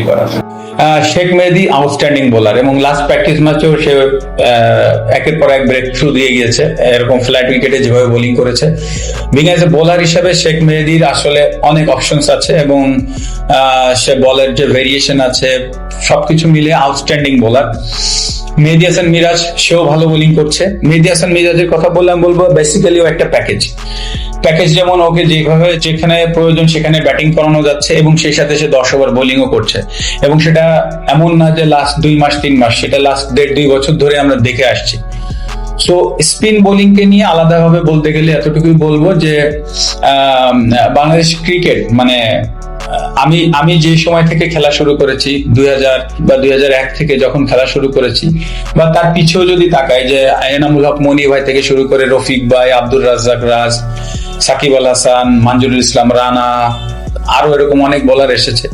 করা। শেখ মেহেদী outstanding bowler এবং last practice ম্যাচেও সে একের পর এক ব্রেক থ্রু দিয়ে গিয়েছে, এরকম ফ্ল্যাট উইকেটে যেভাবে বোলিং করেছে। বিং অ্যাজ এ বোলার হিসাবে শেখ মেহেদীর আসলে অনেক অপশনস আছে এবং সে বলের যে ভেরিয়েশন আছে সবকিছু মিলে আউটস্ট্যান্ডিং বোলার। মেহেদী হাসান মিরাজ সেও ভালো বোলিং করছে। মেহেদী হাসান মিরাজের কথা বললে আমি বলবো বেসিক্যালি ও একটা প্যাকেজ, যেমন ওকে যেভাবে যেখানে প্রয়োজন সেখানে ব্যাটিং করানো যাচ্ছে এবং সেই সাথে সে 10 ওভার বোলিংও করছে এবং সেটা এমন না যে লাস্ট 2 মাস 3 মাস, সেটা লাস্ট 1.5-2 বছর ধরে আমরা দেখে আসছি। সো স্পিন বোলিং কে নিয়ে আলাদাভাবে বলতে গেলে এতটুকুই বলবো যে বাংলাদেশ ক্রিকেট মানে আমি যে সময় থেকে খেলা শুরু করেছি 2000 বা 2001 থেকে যখন খেলা শুরু করেছি বা তার পিছেও যদি তাকাই যে এনামুল হক মনি ভাই থেকে শুরু করে রফিক ভাই, আব্দুর রাজ্জাক রাজ, সাকিব আল হাসান, মঞ্জুরুল ইসলাম রানা, আরো এরকম অনেক বোলার এসেছে।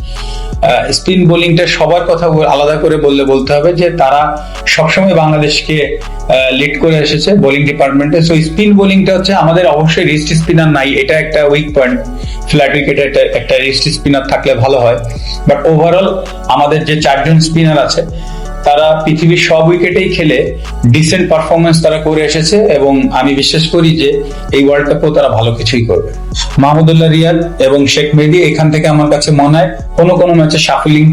স্পিন বোলিংটা সবার কথা আলাদা করে বলতে হবে যে তারা সবসময় বাংলাদেশকে লিড করে এসেছে বোলিং ডিপার্টমেন্টে। সো স্পিন বোলিংটা হচ্ছে আমাদের অবশ্যই রিস্ট স্পিনার নাই, এটা একটা উইক পয়েন্ট। ফ্ল্যাট উইকেটে একটা রিস্ট স্পিনার থাকলে ভালো হয়, বাট ওভারঅল আমাদের যে 4 জন স্পিনার আছে তারা পৃথিবীর সব উইকেটেই খেলে ডিসেন্ট পারফরমেন্স তারা করে এসেছে এবং আমি বিশ্বাস করি যে এই ওয়ার্ল্ড কাপেও তারা ভালো কিছুই করবে। মাহমুদুল্লাহ রিয়াদ এবং শেখ মেহেদী এখান থেকে আমার কাছে মনে হয় কোনো ম্যাচে শাফলিং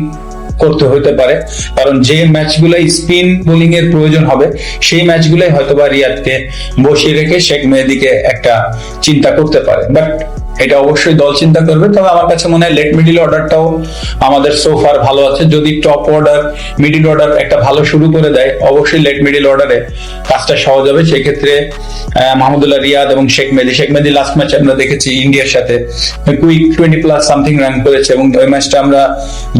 করতে হতে পারে, কারণ যে ম্যাচগুলাই স্পিন বোলিং এর প্রয়োজন হবে সেই ম্যাচগুলাই হয়তোবা রিয়াদকে বসিয়ে রেখে শেখ মেহেদীকে একটা চিন্তা করতে পারে, বাট এটা অবশ্যই দল চিন্তা করবে। তবে আমার কাছে মনে হয় লেট মিডিল অর্ডারটাও আমাদের সোফার ভালো আছে। যদি টপ অর্ডার মিডিল অর্ডার একটা ভালো শুরু করে দেয় অবশ্যই লেট মিডিল অর্ডারে কাজটা সহজ হবে। সেক্ষেত্রে মাহমুদুল্লাহ রিয়াদ এবং শেখ মেহেদী লাস্ট ম্যাচ আমরা দেখেছি ইন্ডিয়ার সাথে কুইক 20+ সামথিং রান করেছে এবং ওই ম্যাচটা আমরা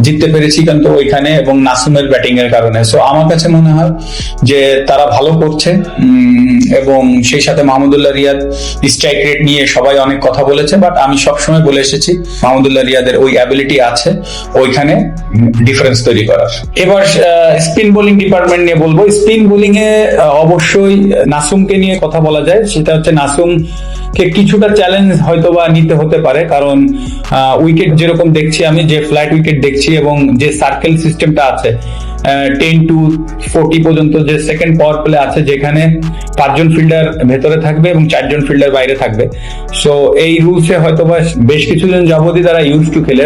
জিততে পেরেছি কিন্তু ওইখানে এবং নাসুমের ব্যাটিং এর কারণে। সো আমার কাছে মনে হয় যে তারা ভালো করছে এবং সেই সাথে মাহমুদুল্লাহ রিয়াদ স্ট্রাইক রেট নিয়ে সবাই অনেক কথা বলেছে, বাট আমি সবসময় বলে এসেছি মাহমুদুল্লাহ রিয়াদের ওই অ্যাবিলিটি আছে ওইখানে ডিফারেন্স তৈরি করার। এবার স্পিন বোলিং ডিপার্টমেন্ট নিয়ে বলবো। স্পিন বোলিং এ অবশ্যই নাসুমকে নিয়ে কথা বলা যায়, সেটা হচ্ছে নাসুমকে কিছুটা চ্যালেঞ্জ হয়তোবা নিতে হতে পারে, কারণ উইকেট যেরকম দেখছি আমি, যে ফ্ল্যাট উইকেট দেখছি এবং যে সার্কেল সিস্টেমটা আছে 10 to 40 পর্যন্ত যে সেকেন্ড পাওয়ার প্লে আছে যেখানে 5 জন ফিল্ডার ভেতরে থাকবে এবং 4 জন ফিল্ডার বাইরে থাকবে। সো এই রুলসে হয়তোবা বেশ কিছুদিন যাবতই তারা ইউজ টু খেলে